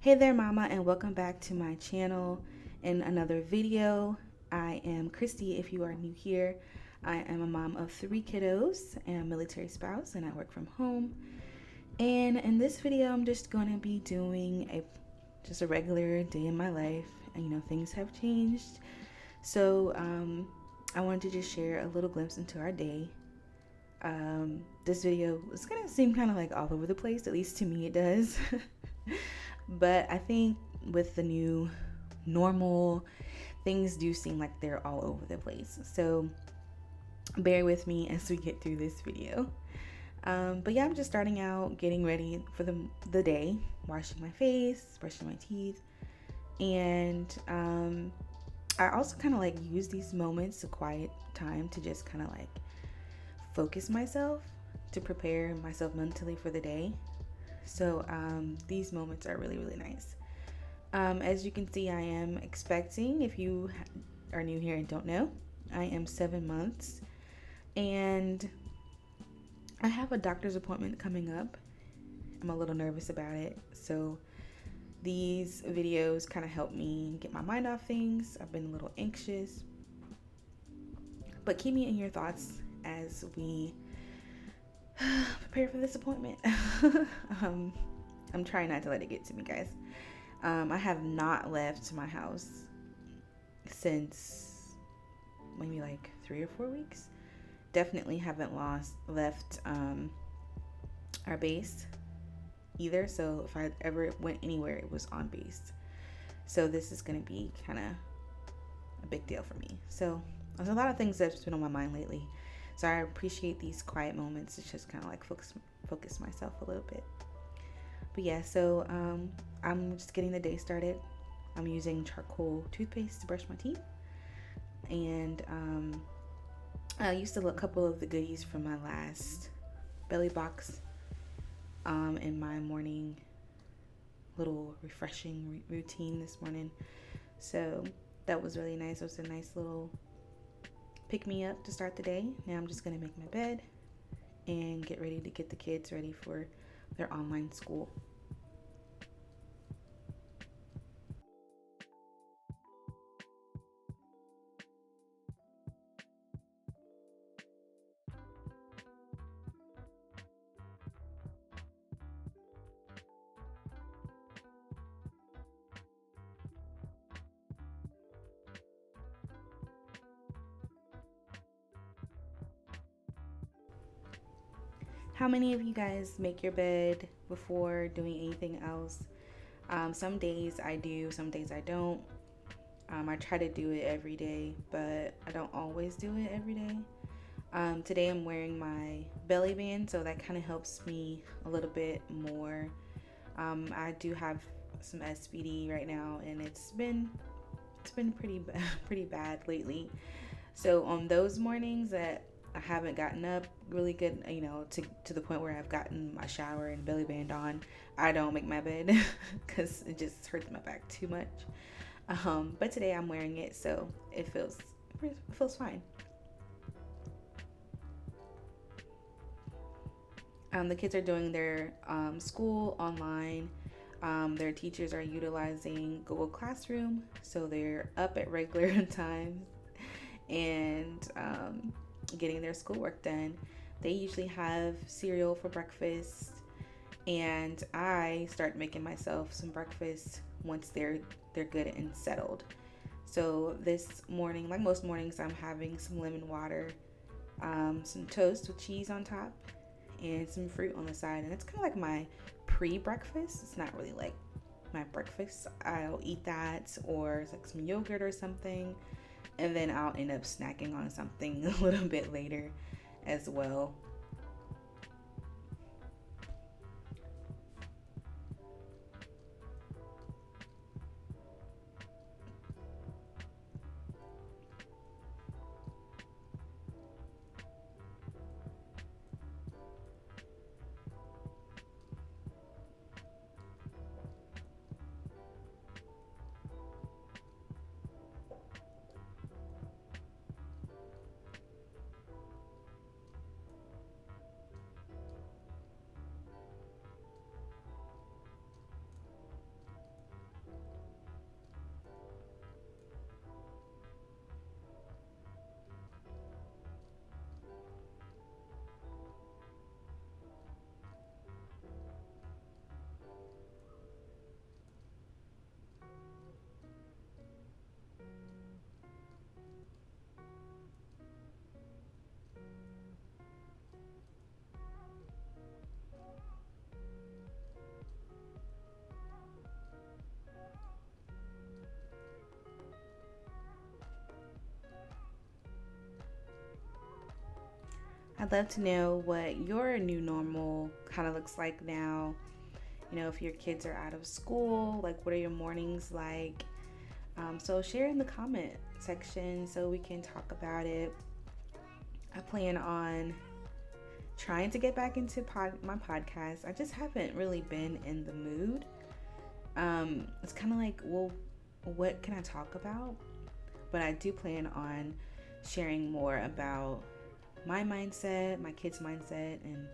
Hey there, mama, and welcome back to my channel in another video. I am Christy if you are new here. I am a mom of 3 kiddos and a military spouse, and I work from home. And in this video, I'm just going to be doing just a regular day in my life. And things have changed. So I wanted to just share a little glimpse into our day. This video is going to seem kind of like all over the place, at least to me it does. But I think with the new normal, things do seem like they're all over the place. So bear with me as we get through this video. But yeah, I'm just starting out, getting ready for the day, washing my face, brushing my teeth. And I also kind of like use these moments of quiet time to just kind of like focus myself, to prepare myself mentally for the day. So these moments are really, really nice. As you can see, I am expecting, if you are new here and don't know, I am 7 months. And I have a doctor's appointment coming up. I'm a little nervous about it. So these videos kind of help me get my mind off things. I've been a little anxious. But keep me in your thoughts as we prepare for this appointment. I'm trying not to let it get to me, guys. I have not left my house since maybe like 3 or 4 weeks. Definitely haven't left our base either. So if I ever went anywhere, it was on base. So this is going to be kind of a big deal for me. So there's a lot of things that's been on my mind lately. So I appreciate these quiet moments to just kind of like focus myself a little bit. But yeah, so I'm just getting the day started. I'm using charcoal toothpaste to brush my teeth. And I used a couple of the goodies from my last belly box in my morning little refreshing routine this morning. So that was really nice. It was a nice little pick me up to start the day. Now I'm just gonna make my bed and get ready to get the kids ready for their online school. How many of you guys make your bed before doing anything else? Some days I do, some days I don't. I try to do it every day, but I don't always do it every day. Today I'm wearing my belly band, so that kind of helps me a little bit more. I do have some SPD right now, and it's been pretty bad lately. So on those mornings that I haven't gotten up really good, to the point where I've gotten my shower and belly band on, I don't make my bed because it just hurts my back too much. But today I'm wearing it, so it feels fine. The kids are doing their school online. Their teachers are utilizing Google Classroom, so they're up at regular times and getting their schoolwork done. They usually have cereal for breakfast, and I start making myself some breakfast once they're good and settled. So this morning, like most mornings, I'm having some lemon water, some toast with cheese on top, and some fruit on the side. And it's kind of like my pre-breakfast. It's not really like my breakfast. I'll eat that, or it's like some yogurt or something, and then I'll end up snacking on something a little bit later as well. I'd love to know what your new normal kind of looks like now. If your kids are out of school, like what are your mornings like? So share in the comment section so we can talk about it. I plan on trying to get back into my podcast. I just haven't really been in the mood. It's kind of like, well, what can I talk about? But I do plan on sharing more about my mindset, my kids' mindset, and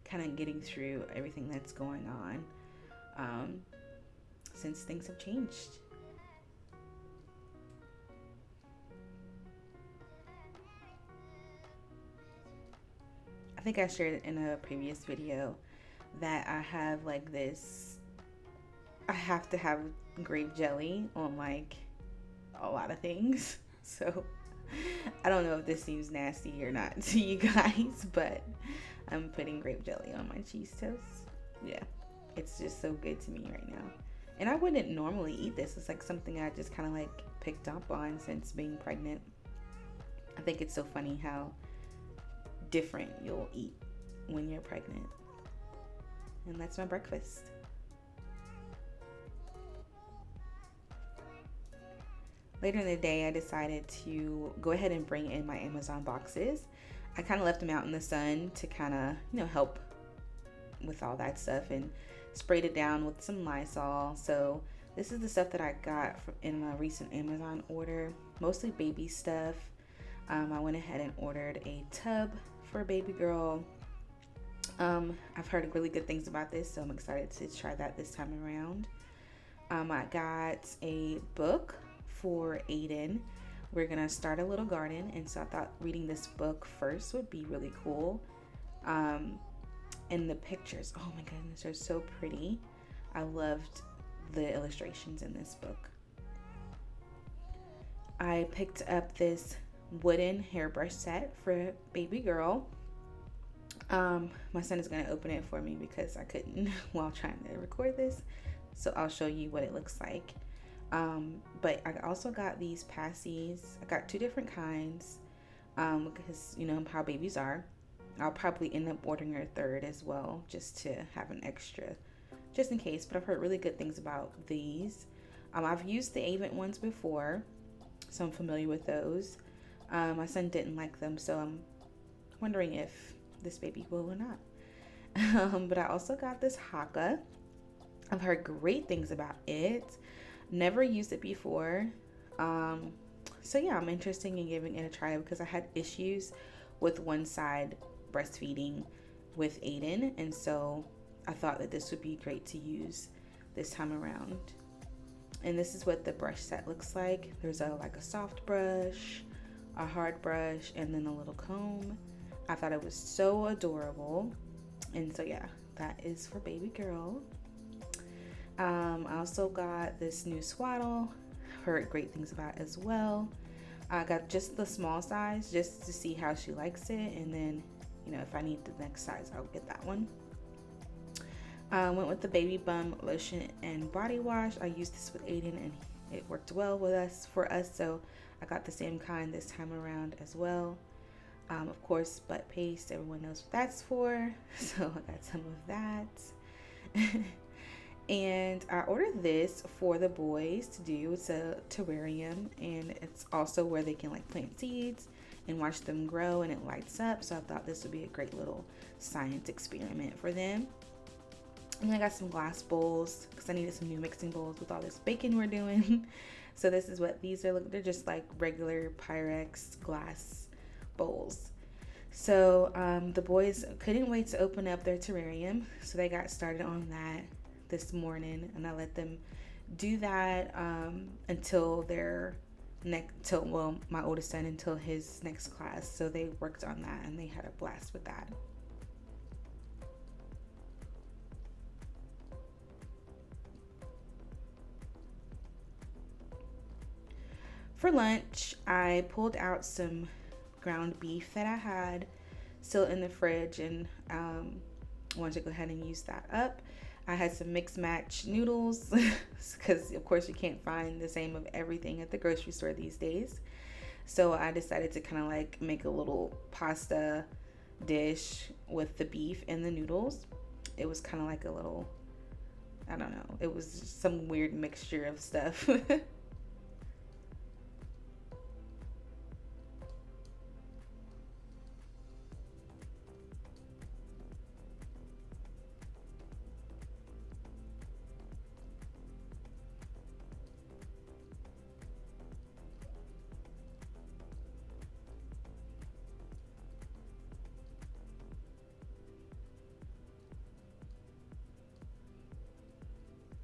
kind of getting through everything that's going on since things have changed. I think I shared in a previous video that I have like this, I have to have grape jelly on like a lot of things. So I don't know if this seems nasty or not to you guys, but I'm putting grape jelly on my cheese toast. Yeah, it's just so good to me right now. And I wouldn't normally eat this. It's like something I just kind of like picked up on since being pregnant. I think it's so funny how different you'll eat when you're pregnant. And that's my breakfast. Later in the day, I decided to go ahead and bring in my Amazon boxes. I kind of left them out in the sun to kind of, help with all that stuff, and sprayed it down with some Lysol. So this is the stuff that I got in my recent Amazon order, mostly baby stuff. I went ahead and ordered a tub for a baby girl. I've heard really good things about this, so I'm excited to try that this time around. I got a book for Aiden. We're gonna start a little garden, and so I thought reading this book first would be really cool. And the pictures, oh my goodness, they're so pretty. I loved the illustrations in this book. I picked up this wooden hairbrush set for baby girl. My son is going to open it for me because I couldn't while trying to record this, so I'll show you what it looks like. But I also got these passies. I got two different kinds because how babies are. I'll probably end up ordering a third as well, just to have an extra, just in case. But I've heard really good things about these. I've used the Avent ones before, so I'm familiar with those. My son didn't like them, so I'm wondering if this baby will or not. But I also got this Haakaa. I've heard great things about it. Never used it before. So yeah, I'm interested in giving it a try because I had issues with one side breastfeeding with Aiden, and so I thought that this would be great to use this time around. And this is what the brush set looks like. There's a soft brush, a hard brush, and then a little comb. I thought it was so adorable. And so yeah, that is for baby girl. I also got this new swaddle. Heard great things about as well. I got just the small size just to see how she likes it, and then if I need the next size, I'll get that one. Went with the Baby Bum lotion and body wash. I used this with Aiden and it worked well for us, so I got the same kind this time around as well. Of course, butt paste, everyone knows what that's for, so I got some of that. And I ordered this for the boys to do. It's a terrarium, and it's also where they can plant seeds and watch them grow, and it lights up. So I thought this would be a great little science experiment for them. And I got some glass bowls because I needed some new mixing bowls with all this baking we're doing. So this is what these are. They're just like regular Pyrex glass bowls. So the boys couldn't wait to open up their terrarium, so they got started on that this morning, and I let them do that until my oldest son until his next class. So they worked on that and they had a blast with that. For lunch, I pulled out some ground beef that I had still in the fridge, and wanted to go ahead and use that up. I had some mixed match noodles because of course you can't find the same of everything at the grocery store these days. So I decided to kind of make a little pasta dish with the beef and the noodles. It was kind of like a little, I don't know, it was some weird mixture of stuff.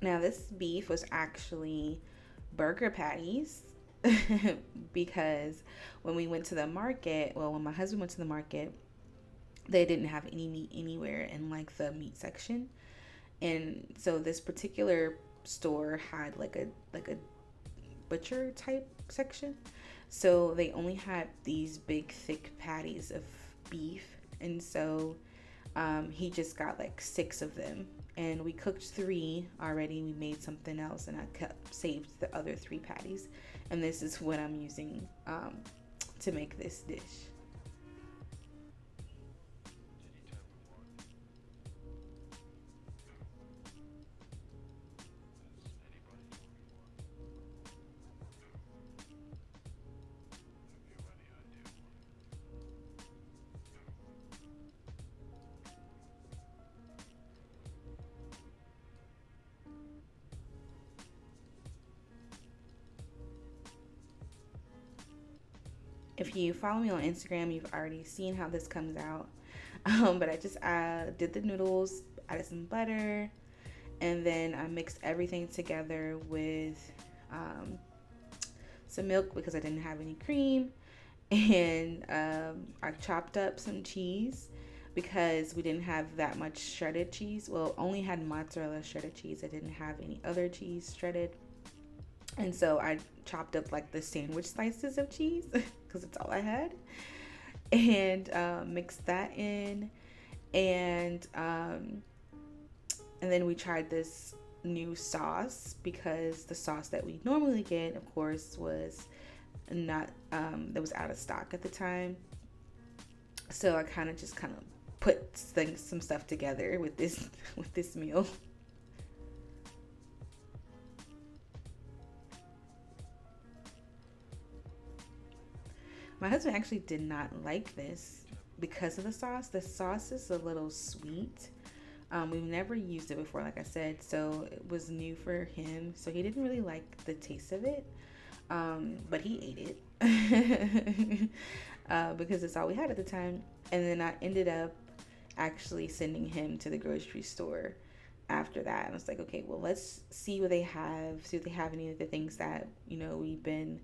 Now, this beef was actually burger patties because when we went to the market, well, when my husband went to the market, they didn't have any meat anywhere in like the meat section. And so this particular store had like a butcher type section. So they only had these big thick patties of beef. And so he just got like six of them. And we cooked three already. We made something else, and I kept saved the other three patties. And this is what I'm using to make this dish. If you follow me on Instagram, you've already seen how this comes out. But I just did the noodles, added some butter, and then I mixed everything together with um, some milk because I didn't have any cream. And I chopped up some cheese because we didn't have that much shredded cheese. Well, only had mozzarella shredded cheese. I didn't have any other cheese shredded. And so I chopped up like the sandwich slices of cheese because it's all I had, and mixed that in, and and then we tried this new sauce because the sauce that we normally get, of course, was not that was out of stock at the time. So I kind of put some stuff together with this with this meal. My husband actually did not like this because of the sauce. The sauce is a little sweet. We've never used it before, like I said, so it was new for him. So he didn't really like the taste of it, but he ate it because it's all we had at the time. And then I ended up actually sending him to the grocery store after that. And I was like, okay, well, let's see what they have, see if they have any of the things that, we've been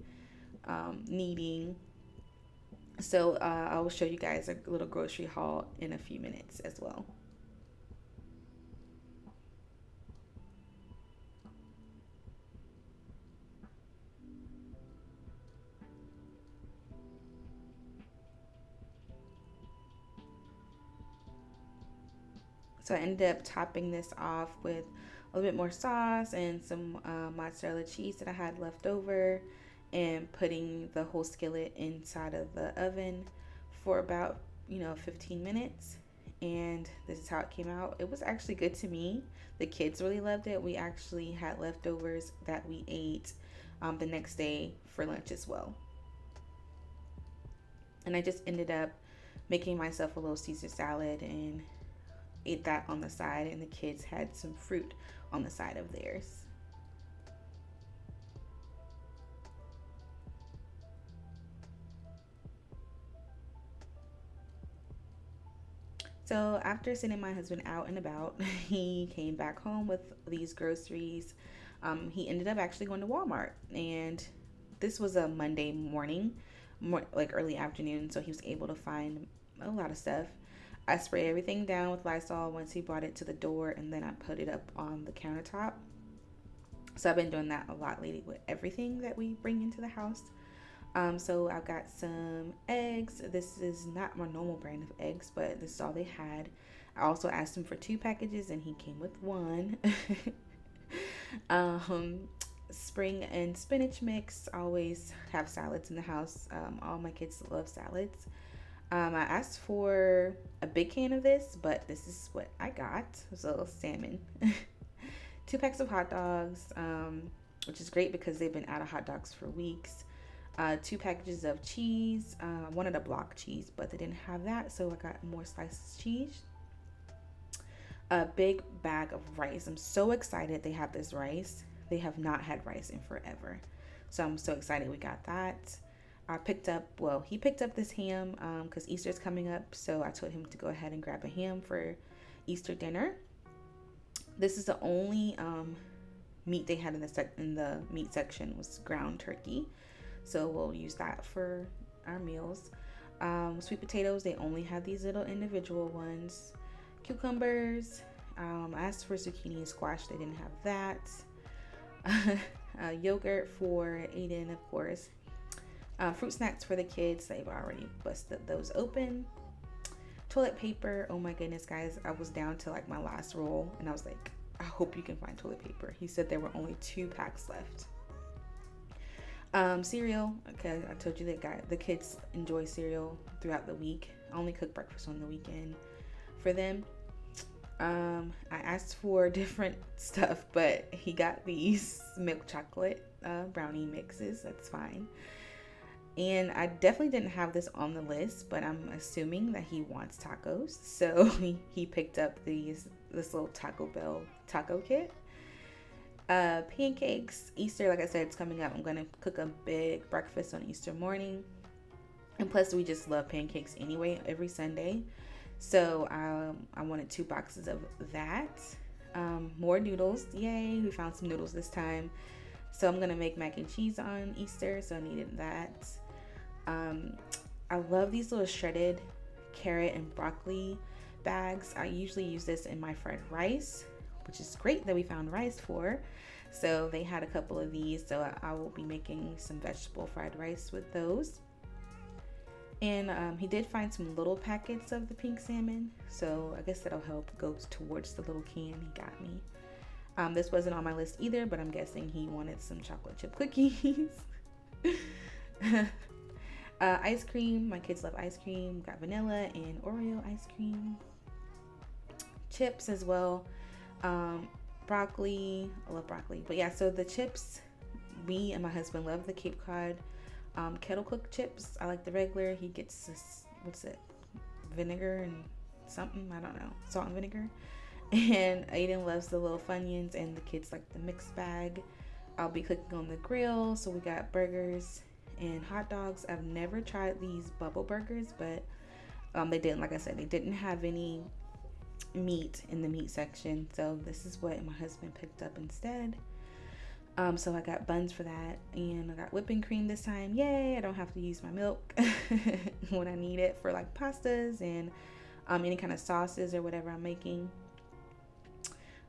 needing. So I will show you guys a little grocery haul in a few minutes as well. So I ended up topping this off with a little bit more sauce and some mozzarella cheese that I had left over, and putting the whole skillet inside of the oven for about 15 minutes. And this is how it came out. It was actually good to me. The kids really loved it. We actually had leftovers that we ate the next day for lunch as well. And I just ended up making myself a little Caesar salad and ate that on the side, and the kids had some fruit on the side of theirs. So after sending my husband out and about, he came back home with these groceries. He ended up actually going to Walmart, and this was a Monday morning, more like early afternoon, so he was able to find a lot of stuff. I spray everything down with Lysol once he brought it to the door, and then I put it up on the countertop. So I've been doing that a lot lately with everything that we bring into the house. So I've got some eggs. This is not my normal brand of eggs, but this is all they had. I also asked him for two packages, and he came with one. um, Spring and spinach mix. I always have salads in the house. All my kids love salads. I asked for a big can of this, but this is what I got. So salmon, 2 packs of hot dogs, which is great because they've been out of hot dogs for weeks. 2 packages of cheese. Wanted a block cheese, but they didn't have that, so I got more sliced cheese. A big bag of rice. I'm so excited they have this rice. They have not had rice in forever, so I'm so excited we got that. He picked up this ham because Easter's coming up, so I told him to go ahead and grab a ham for Easter dinner. This is the only meat they had in the meat section was ground turkey, so we'll use that for our meals. Sweet potatoes, they only had these little individual ones. Cucumbers, I asked for zucchini and squash, they didn't have that. Yogurt for Aiden, of course. Fruit snacks for the kids, they've already busted those open. Toilet paper, oh my goodness, guys, I was down to like my last roll, and I was like, I hope you can find toilet paper. He said there were only 2 packs left. Cereal, okay, I told you that the kids enjoy cereal throughout the week. I only cook breakfast on the weekend for them. I asked for different stuff, but he got these milk chocolate brownie mixes. That's fine. And I definitely didn't have this on the list, but I'm assuming that he wants tacos. So he picked up this little Taco Bell taco kit. Pancakes. Easter, like I said, it's coming up. I'm going to cook a big breakfast on Easter morning. And plus, we just love pancakes anyway every Sunday. So I wanted 2 boxes of that. More noodles. Yay, we found some noodles this time. So I'm going to make mac and cheese on Easter, so I needed that. I love these little shredded carrot and broccoli bags. I usually use this in my fried rice, which is great that we found rice for. So they had a couple of these, so I will be making some vegetable fried rice with those. And he did find some little packets of the pink salmon, so I guess that'll help go towards the little can he got me. This wasn't on my list either, but I'm guessing he wanted some chocolate chip cookies. Ice cream, my kids love ice cream. Got vanilla and Oreo ice cream. Chips as well. Broccoli, I love broccoli. But yeah, so the chips, me and my husband love the Cape Cod kettle cooked chips. I like the regular. He gets this, what's it, vinegar and something, I don't know, salt and vinegar. And Aiden loves the little Funyuns, and the kids like the mixed bag. I'll be cooking on the grill, so we got burgers and hot dogs. I've never tried these bubble burgers, but they didn't, like I said, they didn't have any meat in the meat section, so this is what my husband picked up instead. So I got buns for that, and I got whipping cream this time. Yay, I don't have to use my milk when I need it for like pastas and any kind of sauces or whatever I'm making.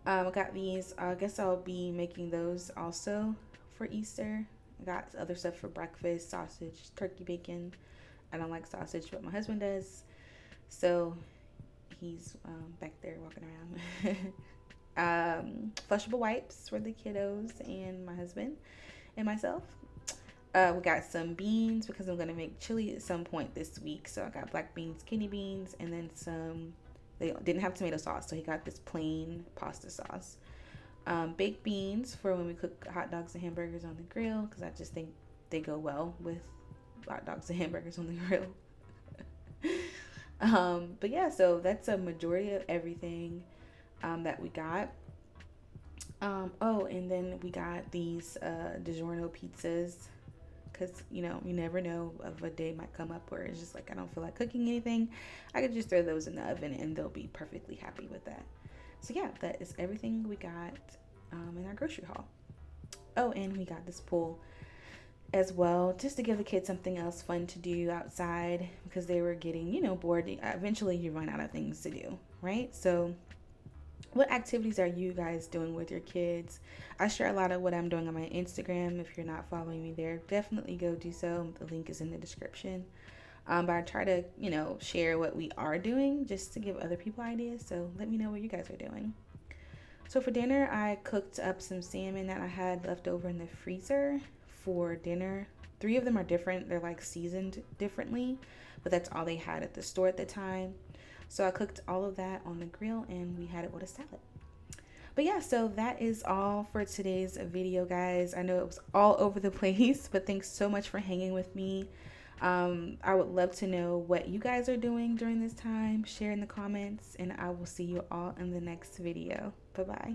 I got these. I guess I'll be making those also for Easter. I got other stuff for breakfast: sausage, turkey, bacon. I don't like sausage, but my husband does, so he's back there walking around. Flushable wipes for the kiddos and my husband and myself. We got some beans because I'm going to make chili at some point this week. So I got black beans, kidney beans, and then some. They didn't have tomato sauce, so he got this plain pasta sauce. Baked beans for when we cook hot dogs and hamburgers on the grill, because I just think they go well with hot dogs and hamburgers on the grill. But yeah, so that's a majority of everything that we got. And then we got these DiGiorno pizzas, because you never know, of a day might come up where it's just like I don't feel like cooking anything. I could just throw those in the oven and they'll be perfectly happy with that. So yeah, that is everything we got in our grocery haul. Oh, and we got this pool as well, just to give the kids something else fun to do outside, because they were getting bored. Eventually you run out of things to do, right? So what activities are you guys doing with your kids? I share a lot of what I'm doing on my Instagram. If you're not following me there, definitely go do so. The link is in the description. But I try to, share what we are doing just to give other people ideas. So let me know what you guys are doing. So for dinner, I cooked up some salmon that I had left over in the freezer for dinner. 3 of them are different. They're like seasoned differently, but that's all they had at the store at the time. So I cooked all of that on the grill and we had it with a salad. But yeah, so that is all for today's video, guys. I know it was all over the place, but thanks so much for hanging with me. I would love to know what you guys are doing during this time. Share in the comments, and I will see you all in the next video. Bye-bye.